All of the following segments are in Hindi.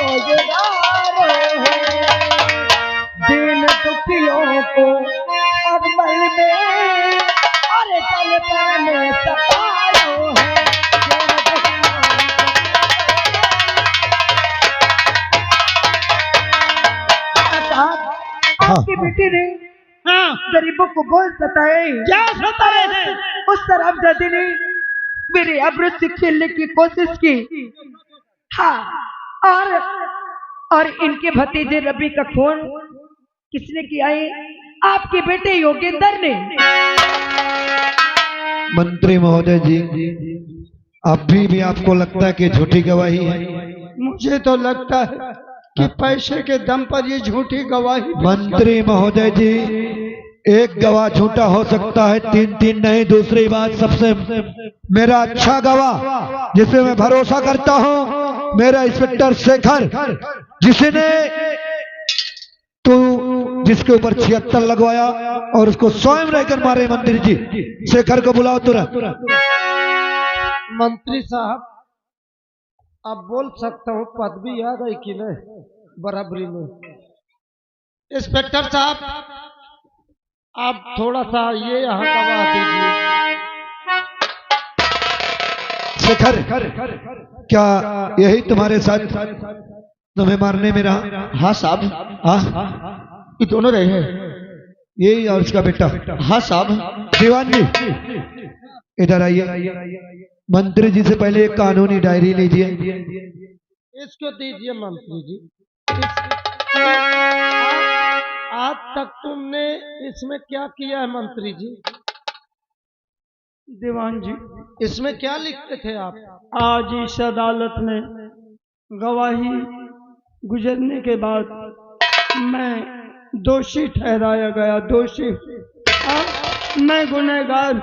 रोजगार है। दीन दुखियों को अकबर में अरे चल पर में सतायो है। आपकी बेटी ने गरीबों को बहुत सताए। क्या सताए हैं? उस शराबजादी ने मेरे आबरू से खेलने की कोशिश की। हाँ, और इनके भतीजे रवि का खून किसने किया है? आपके बेटे योगेंद्र ने। मंत्री महोदय जी, अभी भी आपको लगता है कि झूठी गवाही है? मुझे तो लगता है कि पैसे के दम पर ये झूठी गवाही। मंत्री महोदय जी, एक गवाह झूठा हो सकता है, तीन तीन नहीं। दूसरी बात, सबसे मेरा अच्छा गवाह जिसपे मैं भरोसा करता हूं, मेरा इंस्पेक्टर शेखर, जिसके ऊपर 76 लगवाया और उसको स्वयं रहकर मारे। मंत्री जी, शेखर को बुलाओ तुरंत। मंत्री साहब, अब बोल सकता हूँ, पदवी याद है कि नहीं? बराबरी में इंस्पेक्टर साहब, आप थोड़ा सा ये यहाँ गवाह दीजिए। शेखर, क्या यही तुम्हारे साथ तुम्हें मारने में रहा? हाँ साहब। हाँ, ये दोनों रहे हैं। यही और उसका बेटा? हाँ साहब। दीवान जी, इधर आइए। मंत्री जी से पहले एक कानूनी डायरी लीजिए। इसको दीजिए मंत्री जी। आज तक तुमने इसमें क्या किया है मंत्री जी? दीवान जी, इसमें क्या लिखते थे आप? आज इस अदालत में गवाही गुजरने के बाद मैं दोषी ठहराया गया। दोषी, मैं गुनहगार।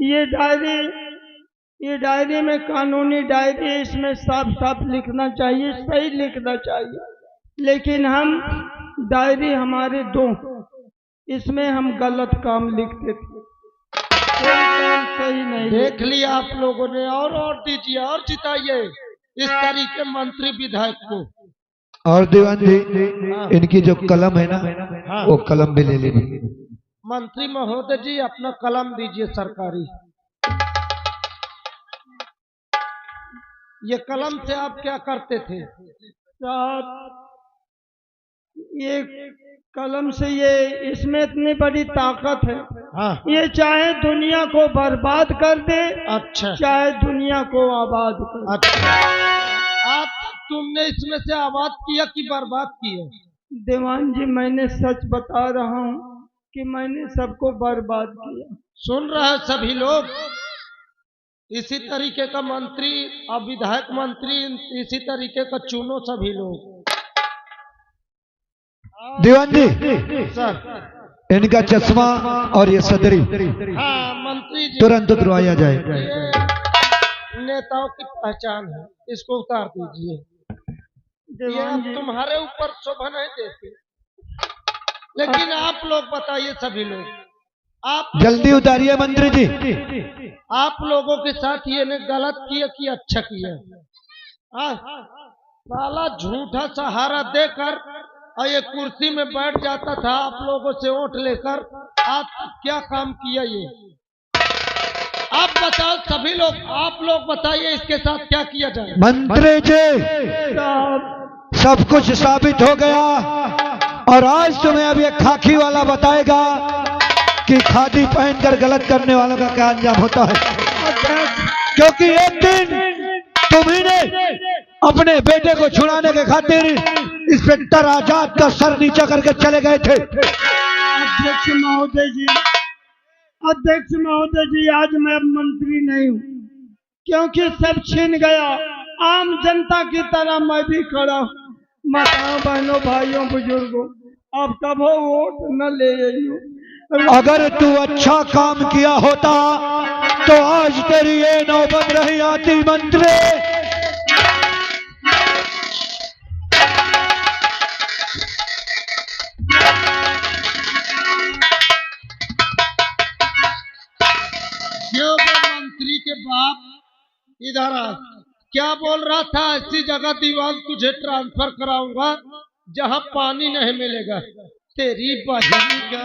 ये डायरी में कानूनी डायरी, इसमें साफ साफ लिखना चाहिए, सही लिखना चाहिए। लेकिन हम डायरी हमारे दो, इसमें हम गलत काम लिखते थे। सही नहीं। देख लिया आप लोगों ने। और दीजिए, और जिताइए इस तरीके मंत्री विधायक को। और दीवान जी, इनकी जो कलम है ना, वो कलम भी ले लीजिए। मंत्री महोदय जी, अपना कलम दीजिए सरकारी। ये कलम से आप क्या करते थे? साहब, ये कलम से, ये इसमें इतनी बड़ी ताकत है। हाँ। ये चाहे दुनिया को बर्बाद कर दे, अच्छा, चाहे दुनिया को आबाद कर दे। अच्छा, आप तुमने इसमें से आबाद किया कि बर्बाद किया? दीवान जी, मैंने सच बता रहा हूँ कि मैंने सबको बर्बाद किया। सुन रहे हैं सभी लोग? इसी तरीके का मंत्री और विधायक मंत्री, इसी तरीके का चुनो सभी लोग। दीवान जी, सर, इनका चश्मा और ये सदरी हाँ मंत्री जी, तुरंत उतरवाया जाए। ये नेताओं की पहचान है, इसको उतार दीजिए। ये अब तुम्हारे ऊपर शोभा नहीं देती। लेकिन आप लोग बताइए, सभी लोग, आप जल्दी उतारिए मंत्री जी। आप लोगों के साथ ये ने गलत किया कि अच्छा किया? साला झूठा सहारा देकर और ये कुर्सी में बैठ जाता था आप लोगों से वोट लेकर। आज क्या काम किया ये? आप बताओ सभी लोग, आप लोग बताइए इसके साथ क्या किया जाए? मंत्री जी, सब कुछ साबित हो गया और आज तुम्हें अब ये खाकी वाला बताएगा कि खादी पहनकर गलत करने वालों का क्या अंजाम होता है। क्योंकि एक दिन तुम्ही ने अपने बेटे को छुड़ाने के खातिर इंस्पेक्टर आजाद का सर नीचा करके चले गए थे। अध्यक्ष महोदय जी, आज मैं अब मंत्री नहीं हूँ, क्योंकि सब छीन गया। आम जनता की तरह मैं भी खड़ा हूँ। माताओं, बहनों, भाइयों, बुजुर्गों, अब कभो वोट न ले आइयो। अगर तू अच्छा काम किया होता तो आज तेरी ये नौबत नहीं आती मंत्री। जो मंत्री के बाप इधर आ, क्या बोल रहा था? ऐसी जगह दीवार तुझे ट्रांसफर कराऊंगा जहां पानी नहीं मिलेगा। तेरी बहिनी का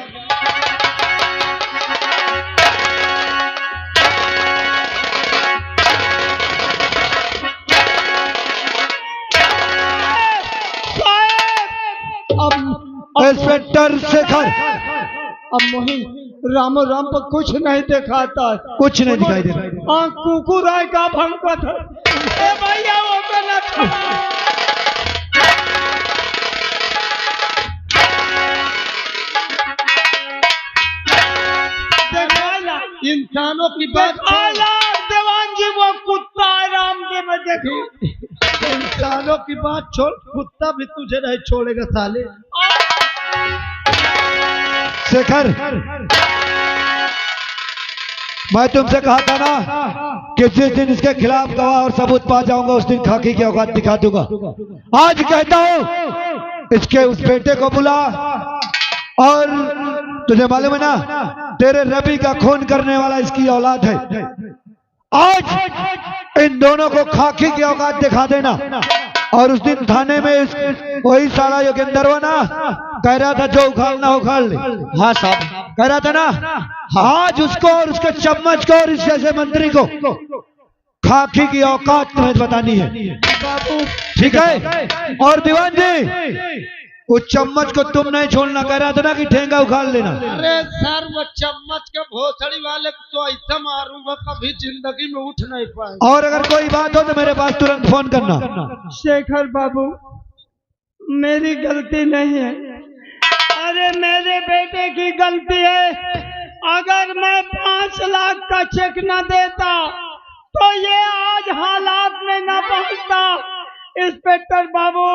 इंस्पेक्टर शेखर, अब मोहिन रामो राम पर कुछ नहीं दिखाता, कुछ नहीं दिखाई दे रहा। हाँ कुकुर आए का भंका था। ए भैया वो तो न था। देखाला इंसानों की बात देखाला देवान जी वो कुत्ता आराम के में देखी। इंसानों की बात छोड़, कुत्ता भी तुझे नहीं छोड़ेगा साले। शेखर, मैं तुमसे कहा था ना कि जिस दिन इसके खिलाफ गवाह और सबूत पा जाऊंगा उस दिन खाकी की औकात दिखा दूंगा। आज कहता हूं इसके उस बेटे को बुला, और तुझे मालूम है ना तेरे रवि का खून करने वाला इसकी औलाद है। आज इन दोनों को खाकी की औकात दिखा देना। और उस दिन थाने में वही साला योगेंद्र ना कह रहा था जो उखाड़ना उखाड़ ले। हाँ साहब कह रहा था ना, आज उसको और उसके चम्मच को और इस जैसे मंत्री को खाकी की औकात तुम्हें बतानी है, ठीक है? और दीवान जी उस चम्मच को तुम नहीं छोड़ना, कह रहा था ना कि ठेंगा उखाड़ लेना। अरे सर वो चम्मच के भोसड़ी वाले को तो ऐसा मारूंगा कभी जिंदगी में उठ नहीं पाएगा। और अगर कोई बात हो तो मेरे पास तुरंत फोन करना। शेखर बाबू मेरी गलती नहीं है, अरे मेरे बेटे की गलती है। अगर मैं 5 लाख का चेक न देता तो ये आज हालात में न पहुंचता। इंस्पेक्टर बाबू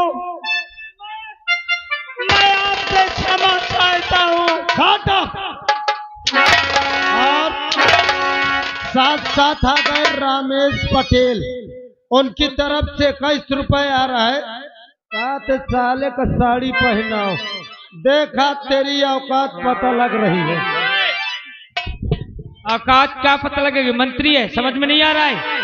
मैं आपसे क्षमा चाहता हूँ। घाटा और साथ साथ आ गए रमेश पटेल, उनकी तरफ से 21 रुपए आ रहा है। साथ साले का साड़ी पहनाओ, देखा तेरी औकात पता लग रही है। औकात क्या पता लगेगी? मंत्री है, समझ में नहीं आ रहा है।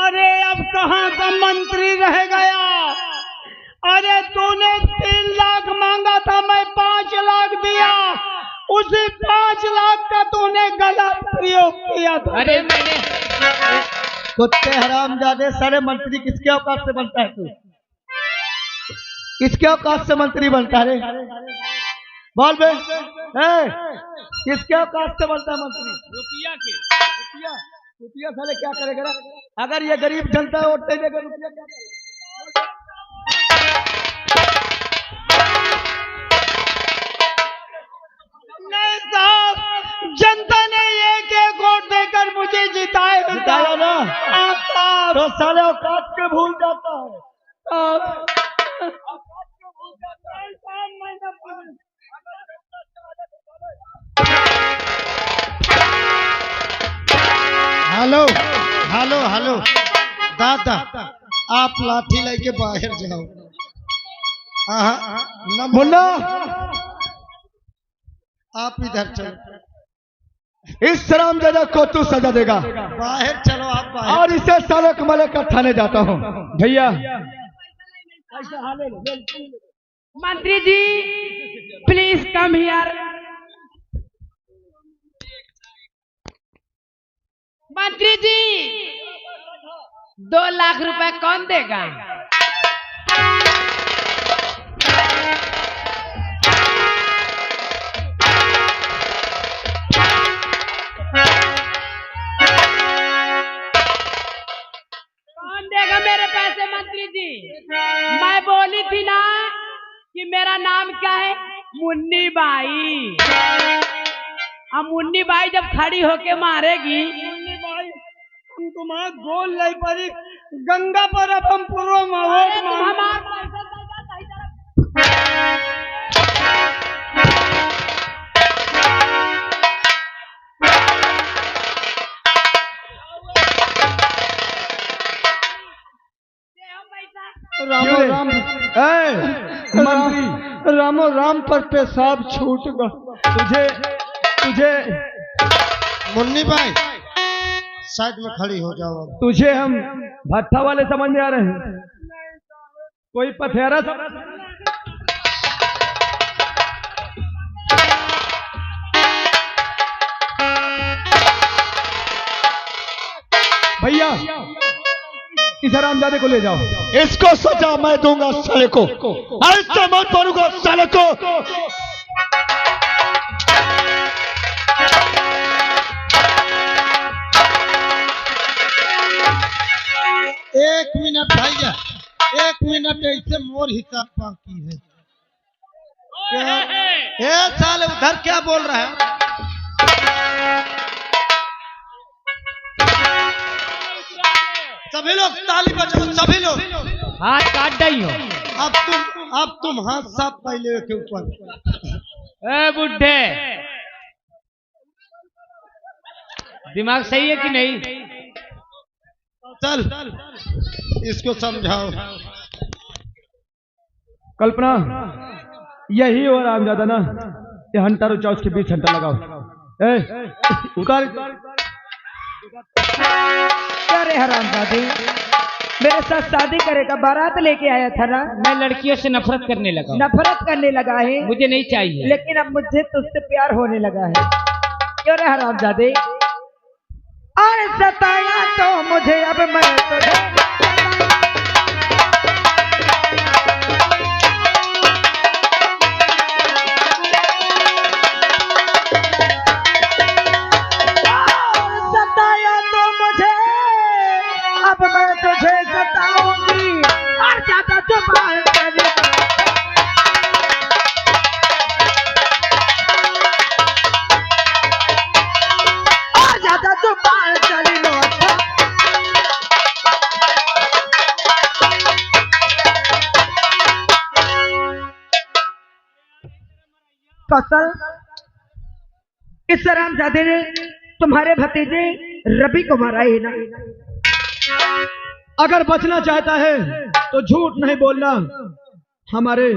अरे अब कहाँ का मंत्री रह गया? अरे तूने 3 लाख मांगा था, मैं 5 लाख दिया। उसी 5 लाख का तूने गलत प्रयोग किया था। अरे मैंने कुत्ते हरामजादे सारे मंत्री किसके औकात से बनता है? तू किसके औकात से मंत्री बनता है? बोल बे, किसके औकात से बनता है मंत्री? रुपया के रुपया रुपया साले क्या करेगा ना? अगर ये गरीब जनता वोट नहीं देगा रुपया क्या करेगा? नहीं साहब, जनता ने एक वोट देकर मुझे जिताया ना। साहब तो साले औकात के भूल जाता है। हेलो हेलो हेलो दादा, आप लाठी लेके बाहर जाओ। मुन्ना आप इधर चलो, इस शरामजादा को तू सजा देगा। बाहर चलो आप बाहर। और इसे साले कमले का थाने जाता हूँ। भैया मंत्री जी प्लीज कम हियर। मंत्री जी 2 लाख रुपए कौन देगा? कौन देगा मेरे पैसे? मंत्री जी मैं बोली थी ना कि मेरा नाम क्या है, मुन्नी बाई। अब मुन्नी बाई जब खड़ी होके मारेगी, हम तुम्हारा गोल नहीं पड़ी गंगा पर अपन पूर्व में वोट तुम मांग- हमारे पैसे देगा सही तरह। रामो राम मंत्री रामो राम पर पेशाब छूट गया। तुझे तुझे मुन्नी भाई साइड में खड़ी हो जाओ। तुझे हम भट्ठा वाले समझ में आ रहे हैं? कोई पथेरा भैया इस हरामजादे को ले जाओ। इसको सजा मैं दूंगा साले को, ऐसे मत करूंगा साले को। एक मिनट भैया, एक मिनट, ऐसे मोर हिसाब बाकी है क्या? ए साले उधर क्या बोल रहा है? सभी लोग ताली बजाओ, सभी लोग। हाथ काट दई हो। अब तुम हाथ साफ पहले के ऊपर। ए बुढ़े, दिमाग सही है कि नहीं? चल इसको समझाओ। कल्पना यही हो हरामजादा ना, ये हंटर और चौस के बीच हंटर लगाओ। ए उतार। क्या रे हरामजादे, मेरे साथ शादी करेगा, बारात लेके आया था ना? मैं लड़कियों से नफरत करने लगा। नफरत करने लगा है? मुझे नहीं चाहिए। लेकिन अब मुझे तुझसे प्यार होने लगा है। क्यों रे हरामजादे? और सताया तो मुझे अब मैं तुझे तुझे सताऊंगी और ज्यादा जुबान करी और ज्यादा जुबान करी लो। कौशल, इस हरामजादे ने तुम्हारे भतीजे रवि को मारा है ना? अगर बचना चाहता है तो झूठ नहीं बोलना। हमारे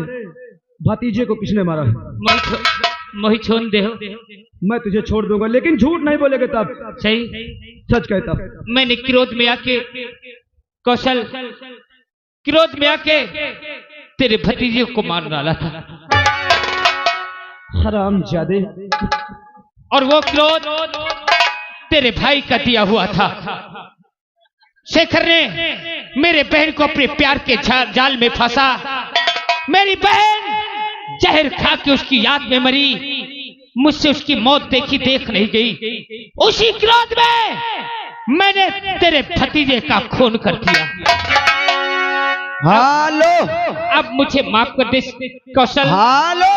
भतीजे को किसने मारा? मोहि छोड़ दे हो। मैं तुझे छोड़ दूंगा, लेकिन झूठ नहीं बोलेगा तब। सही सच कहता। मैंने क्रोध में आके, कौशल, क्रोध में आके तेरे भतीजे को मार डाला था। हरामजादे, और वो क्रोध तेरे भाई का दिया हुआ था। शेखर ने मेरे बहन को अपने प्यार के जाल में फंसा। मेरी बहन जहर खा के उसकी याद में मरी। मुझसे उसकी मौत देख नहीं गई। उसी क्रोध में मैंने तेरे भतीजे का खून कर दिया। हालो, अब मुझे माफ कर दे कौशल। हालो,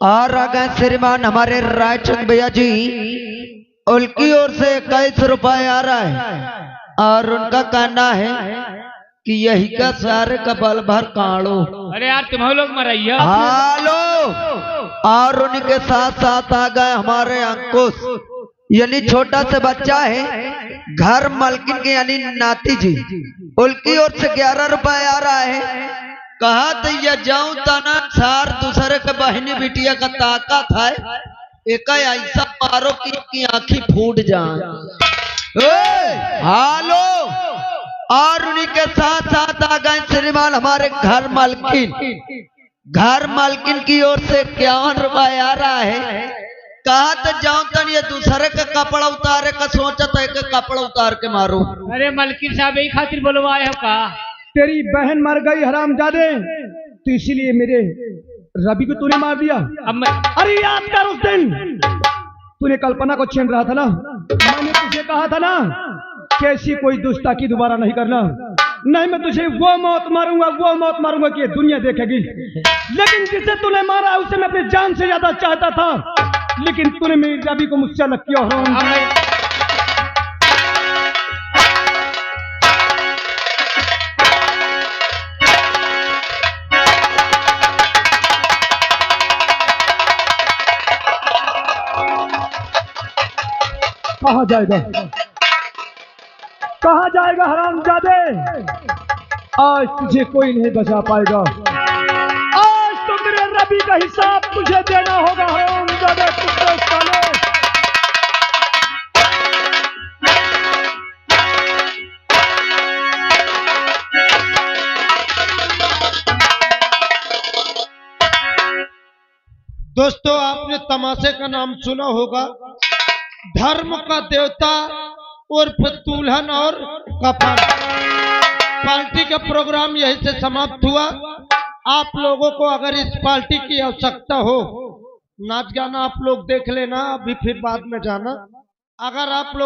और अगर श्रीमान हमारे रायचंद भैया जी, उनकी ओर से 21 रुपए आ रहा है और उनका कहना है कि यही का सारे का बल भर काढ़ो। अरे यार तुम लोग मरैया। हालो, और उनके साथ साथ आ गए हमारे अंकुश, यानी छोटा सा बच्चा है, घर मालकिन के यानी नाती जी, उनकी ओर से 11 रुपए आ रहा है। कहा तो ये जाऊं तना सार दूसरे के बहनी बिटिया का ताकत है, एक ऐसा मारो कि आंखें फूट जाए। हालो, और उन्हीं के साथ साथ आ गए श्रीमान हमारे घर मालकिन की ओर से 51 रुपए आ रहा है। कहा तो जाऊं तन ये दूसरे का कपड़ा उतारे का सोचा तो एक कपड़ा उतार के मारो। अरे मलकिन साहब यही खातिर बुलवाए हो का? तेरी बहन मर गई हरामजादे, तो इसीलिए मेरे रवि को तूने मार दिया। अरे याद कर उस दिन तूने कल्पना को छीन रहा था ना, मैंने तुझे कहा था ना कि ऐसी कोई दुष्टाकी दोबारा नहीं करना। नहीं, मैं तुझे वो मौत मारूंगा कि ये दुनिया देखेगी। लेकिन जिसे तूने मारा उसे मैं अपनी जान से ज्यादा चाहता था, लेकिन तूने मेरी रवि को मुझसे अलग किया। कहाँ जाएगा हरामजादे? आज तुझे कोई नहीं बचा पाएगा। आज तो मेरे रवि का हिसाब तुझे देना होगा हरामजादे, कुत्ते साले। दोस्तों आपने तमाशे का नाम सुना होगा। धर्म का देवता उर्फ दुल्हन और कफन। पार्टी का प्रोग्राम यहीं से समाप्त हुआ। आप लोगों को अगर इस पार्टी की आवश्यकता हो, नाच गाना आप लोग देख लेना, अभी फिर बाद में जाना। अगर आप लोग